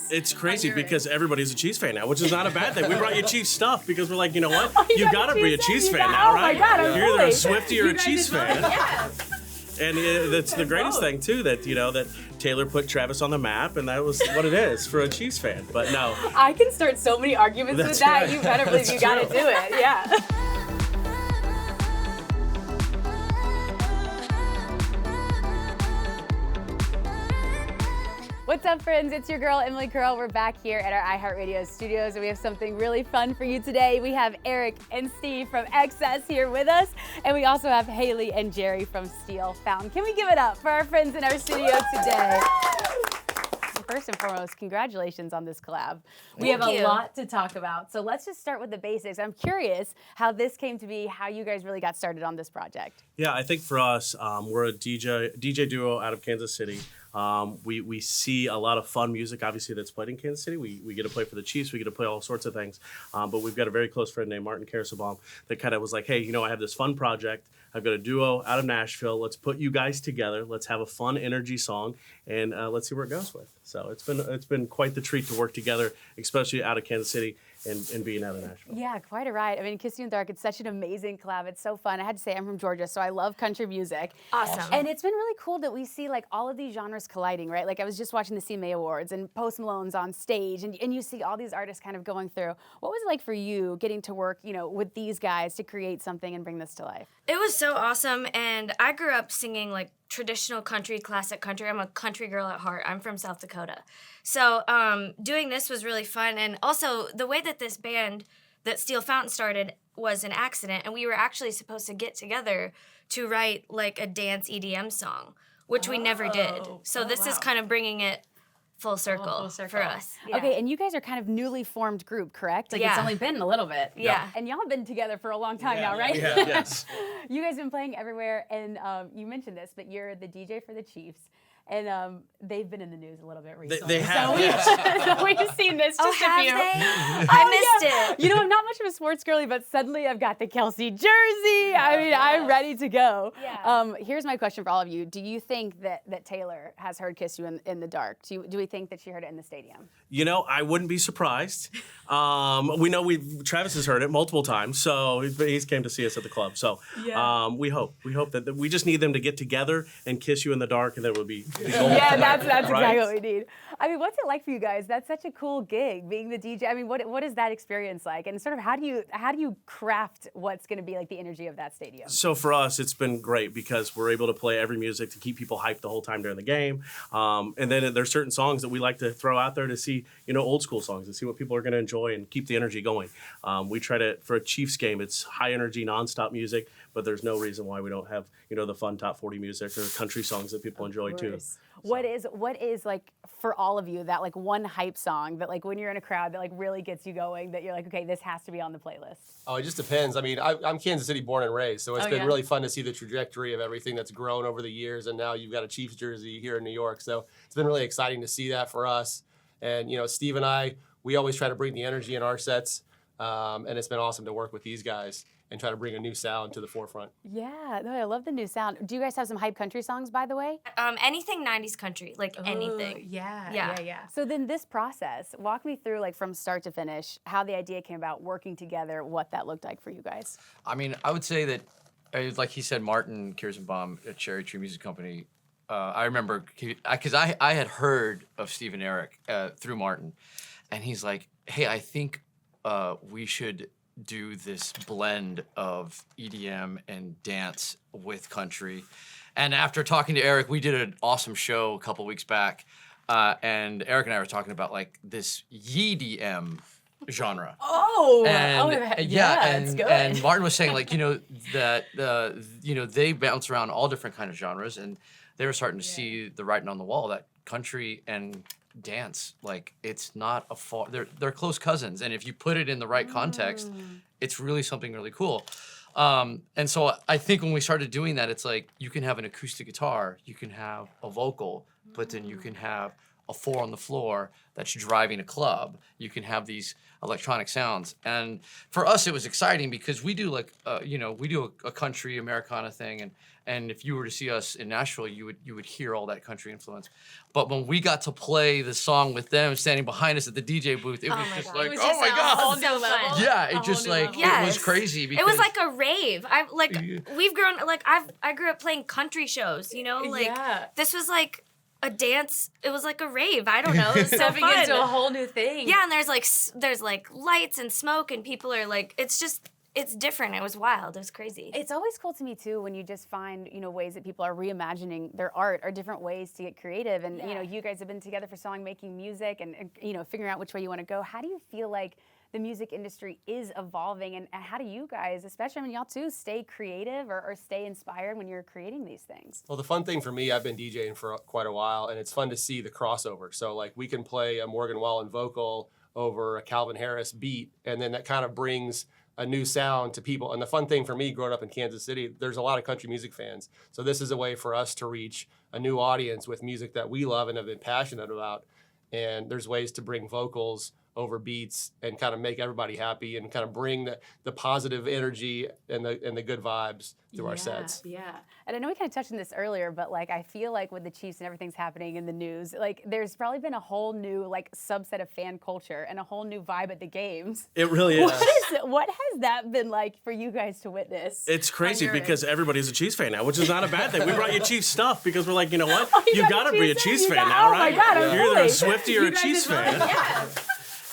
It's crazy because everybody's a Chiefs fan now, which is not a bad thing. We brought you Chiefs stuff because we're like, you know what? You gotta be a Chiefs fan now, right? Oh my God, I'm You're either a fully. Swiftie or a Chiefs fan. And that's the greatest thing too, that that Taylor put Travis on the map, and that was what it is for a Chiefs fan. But no, I can start so many arguments with that. right. You better believe you got to do it. Yeah. What's up, friends? It's your girl, Emily Curl. We're back here at our iHeartRadio studios, and we have something really fun for you today. We have Eric and Steve from XS here with us, and we also have Haley and Jerry from Steel Fountain. Can we give it up for our friends in our studio today? First and foremost, congratulations on this collab. We have a lot to talk about, so let's just start with the basics. I'm curious how this came to be, how you guys really got started on this project. yeah, I think for us, we're a DJ duo out of Kansas City. We see a lot of fun music, obviously, that's played in Kansas City. We get to play for the Chiefs. We get to play all sorts of things. But we've got a very close friend named Martin Kersebaum that kind of was like, hey, I have this fun project. I've got a duo out of Nashville. Let's put you guys together. Let's have a fun energy song, and let's see where it goes with. So it's been quite the treat to work together, especially out of Kansas City and being out of Nashville. Yeah, quite a ride. I mean, Kiss You in the Dark, it's such an amazing collab. It's so fun. I had to say, I'm from Georgia, so I love country music. Awesome. And it's been really cool that we see like all of these genres colliding, right? Like I was just watching the CMA Awards and Post Malone's on stage, and you see all these artists kind of going through. What was it like for you getting to work, with these guys to create something and bring this to life? It was so awesome, and I grew up singing like traditional country, classic country. I'm a country girl at heart. I'm from South Dakota. So doing this was really fun, and also the way that this band, that Steel Fountain started, was an accident, and we were actually supposed to get together to write like a dance EDM song, which we never did. So this is kind of bringing it full circle for us. Yeah. Okay, and you guys are kind of newly formed group, correct? Like it's Yeah. only been a little bit. Yeah. And y'all have been together for a long time now, right? Yeah, yes. You guys have been playing everywhere, and you mentioned this, but you're the DJ for the Chiefs, and they've been in the news a little bit recently. They have, So, yes. so we've seen this just have a few. they? I missed it. I'm not much of a sports girly, but suddenly I've got the Kelsey jersey. I mean, I'm ready to go. Yeah. Here's my question for all of you. Do you think that Taylor has heard Kiss You in the Dark? Do we think that she heard it in the stadium? I wouldn't be surprised. We know Travis has heard it multiple times, so he's came to see us at the club. So we hope that we just need them to get together and kiss you in the dark, and then it would be the goal. Yeah, that's exactly right? what we need. I mean, what's it like for you guys? That's such a cool gig, being the DJ. I mean, what is that experience like? And sort of how do you craft what's going to be like the energy of that stadium? So for us, it's been great because we're able to play every music to keep people hyped the whole time during the game. And then there's certain songs that we like to throw out there to see, old school songs, to see what people are going to enjoy and keep the energy going. We try to, for a Chiefs game, it's high energy, nonstop music, but there's no reason why we don't have, the fun top 40 music or country songs that people enjoy too. What is like for all of you that like one hype song that like when you're in a crowd that like really gets you going, that you're like, okay, this has to be on the playlist? Oh, it just depends. I mean, I'm Kansas City born and raised, so it's been really fun to see the trajectory of everything that's grown over the years, and now you've got a Chiefs jersey here in New York, so it's been really exciting to see that for us. And, Steve and I, we always try to bring the energy in our sets, and it's been awesome to work with these guys and try to bring a new sound to the forefront. Yeah, no, I love the new sound. Do you guys have some hype country songs, by the way? Anything 90s country, like anything. Yeah. So then this process, walk me through like from start to finish, how the idea came about, working together, what that looked like for you guys. I mean, I would say that, like he said, Martin Kersenbaum at Cherry Tree Music Company, I remember, because I had heard of Steve and Eric through Martin, and he's like, hey, I think we should do this blend of EDM and dance with country. And after talking to Eric, we did an awesome show a couple weeks back, and Eric and I were talking about like this YEDM genre. That's good. And Martin was saying like, that they bounce around all different kind of genres, and they were starting to see the writing on the wall that country and dance, like it's not a far, they're close cousins, and if you put it in the right context, it's really something really cool. And so I think when we started doing that, it's like you can have an acoustic guitar, you can have a vocal, but then you can have a 4 on the floor that's driving a club. You can have these electronic sounds. And for us, it was exciting because we do like, we do a country Americana thing. And if you were to see us in Nashville, you would hear all that country influence. But when we got to play the song with them standing behind us at the DJ booth, it was just like, oh my God. Whole new level. Yeah, it just like, it was crazy. Because It was like a rave. We've grown, I grew up playing country shows, this was like a dance. It was like a rave. I don't know. It was so Stepping fun. into a whole new thing. Yeah, and there's like lights and smoke, and people are like, it's different. It was wild. It was crazy. It's always cool to me too when you just find, ways that people are reimagining their art or different ways to get creative. And you guys have been together for so long making music and figuring out which way you want to go. How do you feel like the music industry is evolving, and how do you guys, especially when y'all too, stay creative or stay inspired when you're creating these things? Well, the fun thing for me, I've been DJing for quite a while, and it's fun to see the crossover. So like we can play a Morgan Wallen vocal over a Calvin Harris beat, and then that kind of brings a new sound to people. And the fun thing for me growing up in Kansas City, there's a lot of country music fans. So this is a way for us to reach a new audience with music that we love and have been passionate about. And there's ways to bring vocals over beats and kind of make everybody happy and kind of bring the positive energy and the good vibes through our sets. Yeah. And I know we kind of touched on this earlier, but like I feel like with the Chiefs and everything's happening in the news, like there's probably been a whole new like subset of fan culture and a whole new vibe at the games. It really is. What has that been like for you guys to witness? It's crazy because everybody's a Chiefs fan now, which is not a bad thing. We brought you Chiefs stuff because we're like, you know what? You got to be a Chiefs fan got- now, oh right? my God, I'm You're either a fully- Swiftie or you a guys Chiefs are fan. both- yes.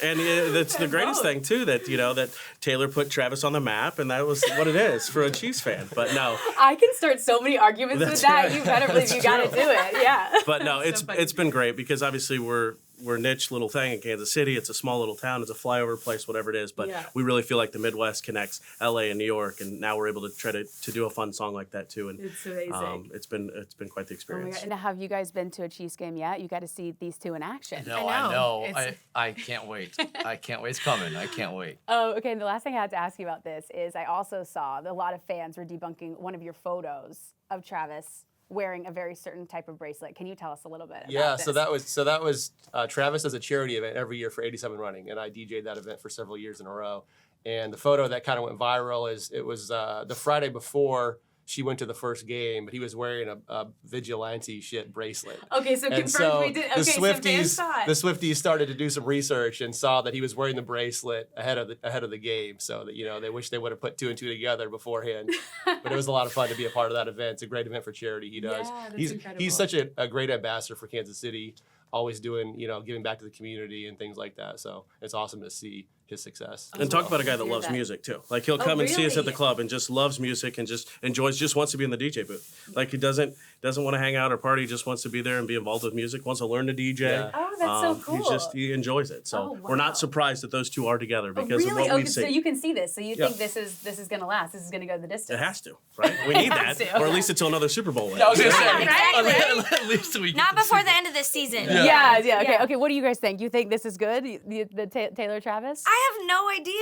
And that's the greatest thing too, that that Taylor put Travis on the map, and that was what it is for a Chiefs fan. But no, I can start so many arguments with That's that. right. You better believe That's you got to true. do it. Yeah. but no, it's been great because obviously we're a niche little thing in Kansas City. It's a small little town. It's a flyover place, whatever it is. But we really feel like the Midwest connects LA and New York, and now we're able to try to do a fun song like that too. And It's amazing. it's been quite the experience. And have you guys been to a Chiefs game yet? You got to see these two in action. no, I know. I can't wait. I can't wait. It's coming. I can't wait. Oh, okay. And the last thing I had to ask you about this is I also saw that a lot of fans were debunking one of your photos of Travis wearing a very certain type of bracelet. Can you tell us a little bit about this? So that was Travis does a charity event every year for 87 Running, and I DJ'd that event for several years in a row. And the photo that kind of went viral it was the Friday before she went to the first game, but he was wearing a vigilante shit bracelet. Okay, so And confirmed so we did. Okay, the so fans Swifties, saw it. the Swifties started to do some research and saw that he was wearing the bracelet ahead of the game. So that they wish they would have put 2 and 2 together beforehand. But it was a lot of fun to be a part of that event. It's a great event for charity. He does. Yeah, that's he's incredible. he's such a great ambassador for Kansas City. Always doing giving back to the community and things like that. So it's awesome to see his success. And talk about a guy that loves music too. Like he'll come and see us at the club and just loves music and just wants to be in the DJ booth. Like he doesn't want to hang out or party, just wants to be there and be involved with music, wants to learn to DJ. Yeah. Oh, that's so cool. He enjoys it. So Oh, we're wow. not surprised that those two are together because of really? what we Okay, so see. you can see this. So you Yeah. think this is going to last? This is going to go the distance? It has to, right? We need that, has to. or at least until another Super Bowl win. I was gonna say, Exactly. at least we Not before the end of this season. Yeah. Okay. Yeah. Okay. What do you guys think? You think this is good? The Taylor Travis? I have no idea.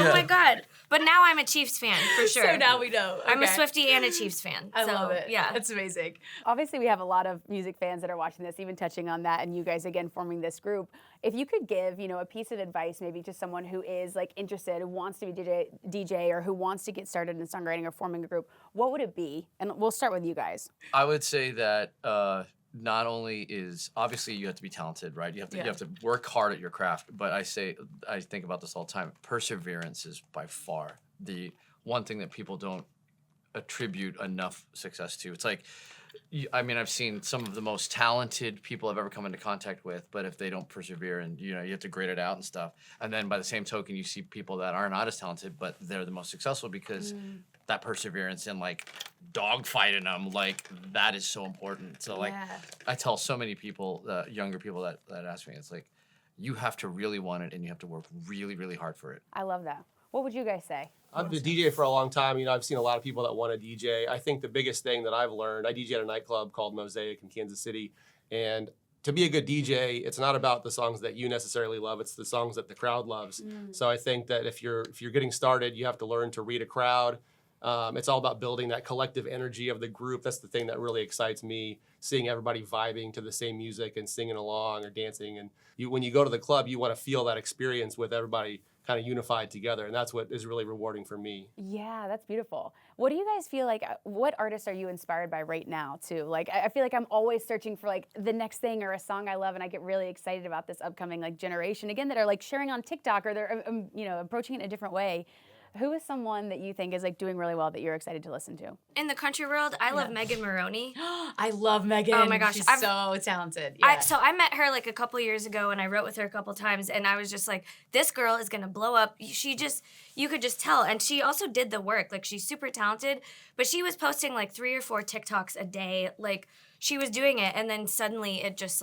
Oh my God. But now I'm a Chiefs fan for sure. So now we know. I'm a Okay. Swiftie and a Chiefs fan. I so, love it. Yeah. It's amazing. Obviously, we have a lot of music fans that are watching this, even touching on that, and you guys, again, forming this group. If you could give, a piece of advice maybe to someone who is, like, interested, who wants to be DJ or who wants to get started in songwriting or forming a group, what would it be? And we'll start with you guys. I would say that not only is obviously you have to be talented, right? You have to work hard at your craft. But I think about this all the time. Perseverance is by far the one thing that people don't attribute enough success to. It's like, I've seen some of the most talented people I've ever come into contact with, but if they don't persevere and you have to grade it out and stuff, and then by the same token, you see people that are not as talented, but they're the most successful because that perseverance and like dogfighting them, like that is so important. So like, I tell so many people, younger people that ask me, it's like, you have to really want it and you have to work really, really hard for it. I love that. What would you guys say? I've been DJ for a long time. I've seen a lot of people that want to DJ. I think the biggest thing that I've learned, I DJ at a nightclub called Mosaic in Kansas City. And to be a good DJ, it's not about the songs that you necessarily love. It's the songs that the crowd loves. So I think that if you're getting started, you have to learn to read a crowd, It's all about building that collective energy of the group. That's the thing that really excites me, seeing everybody vibing to the same music and singing along or dancing. And when you go to the club, you want to feel that experience with everybody kind of unified together. And that's what is really rewarding for me. Yeah, that's beautiful. What do you guys feel like, what artists are you inspired by right now too? Like, I feel like I'm always searching for like the next thing or a song I love, and I get really excited about this upcoming like generation, again, that are like sharing on TikTok or they're, you know, approaching it in a different way. Who is someone that you think is like doing really well that you're excited to listen to? In the country world, I love Megan Maroney. I love Megan. Oh my gosh, she's I've- so talented. Yeah. So I met her like a couple years ago, and I wrote with her a couple times, and I was just like, this girl is gonna blow up. You could just tell. And she also did the work. Like, she's super talented, but she was posting like 3 or 4 TikToks a day. Like, she was doing it, and then suddenly it just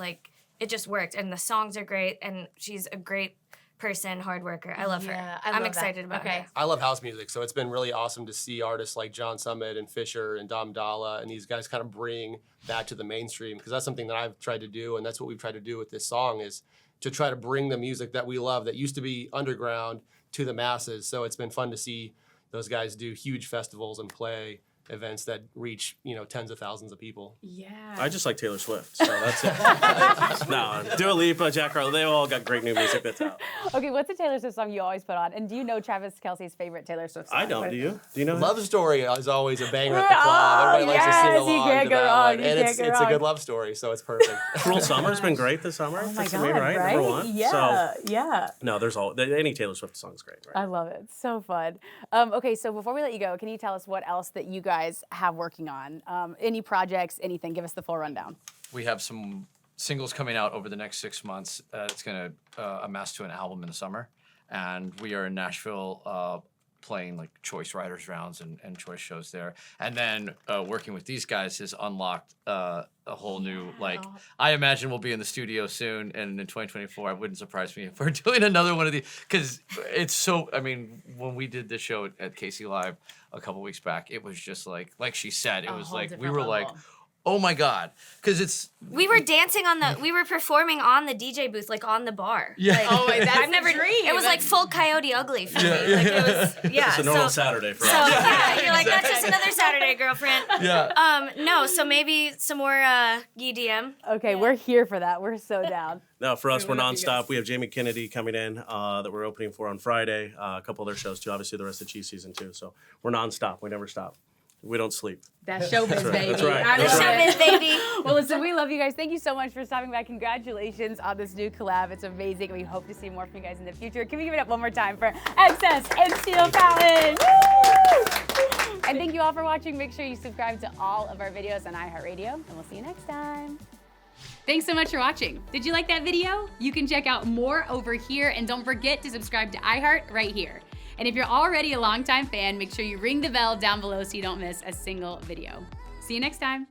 worked. And the songs are great, and she's a great person, hard worker. I love her. I'm love excited that. about her. I love house music, so it's been really awesome to see artists like John Summit and Fisher and Dom Dalla and these guys kind of bring that to the mainstream, because that's something that I've tried to do, and that's what we've tried to do with this song, is to try to bring the music that we love that used to be underground to the masses. So it's been fun to see those guys do huge festivals and play events that reach, you know, tens of thousands of people. Yeah. I just like Taylor Swift, so that's it. No, Dua Lipa, Jack Harlow, they all got great new music that's out. Okay, what's a Taylor Swift song you always put on? And do you know Travis Kelce's favorite Taylor Swift song? I don't. Do you? Do you know? Love Story is always a banger at the club. Oh, Everybody likes to sing yes, you along can't to go that wrong. one. You And can't it's go a wrong. good love story, so it's perfect. Cruel Summer's been great this summer. Oh my to God, me, right? Number one. Yeah, So, yeah. no, there's any Taylor Swift song's great, right? I love it. So fun. Okay, so before we let you go, can you tell us what else that you guys have working on? Any projects, anything? Give us the full rundown. We have some singles coming out over the next 6 months. It's going to amass to an album in the summer. And we are in Nashville playing like choice writers rounds and choice shows there. And then working with these guys has unlocked a whole new, like, I imagine we'll be in the studio soon. And in 2024, it wouldn't surprise me if we're doing another one of these. Because it's so, I mean, when we did this show at KC Live a couple weeks back, it was just like she said, it was whole like, we different were like, level. oh my God. Because it's, We were dancing we were performing on the DJ booth, like on the bar. Yeah. Like, Oh, wait, that's I've never, the dream. It was like full Coyote Ugly for me. Like, it was, yeah. It's a normal Saturday for So us. yeah, you're like, that's just another Saturday, girlfriend. yeah. No, so maybe some more EDM. Okay, we're here for that. We're so down. No, for us, we're love you guys. nonstop. We have Jamie Kennedy coming in that we're opening for on Friday. A couple other shows too. Obviously, the rest of Cheese season too. So we're nonstop. We never stop. We don't sleep. That's showbiz, baby. That's right. I That's love right. it. Showbiz, baby. Well, listen, we love you guys. Thank you so much for stopping by. Congratulations on this new collab. It's amazing. We hope to see more from you guys in the future. Can we give it up one more time for Excess and Steel Fountain? Woo! And thank you all for watching. Make sure you subscribe to all of our videos on iHeartRadio, and we'll see you next time. Thanks so much for watching. Did you like that video? You can check out more over here, and don't forget to subscribe to iHeart right here. And if you're already a longtime fan, make sure you ring the bell down below so you don't miss a single video. See you next time.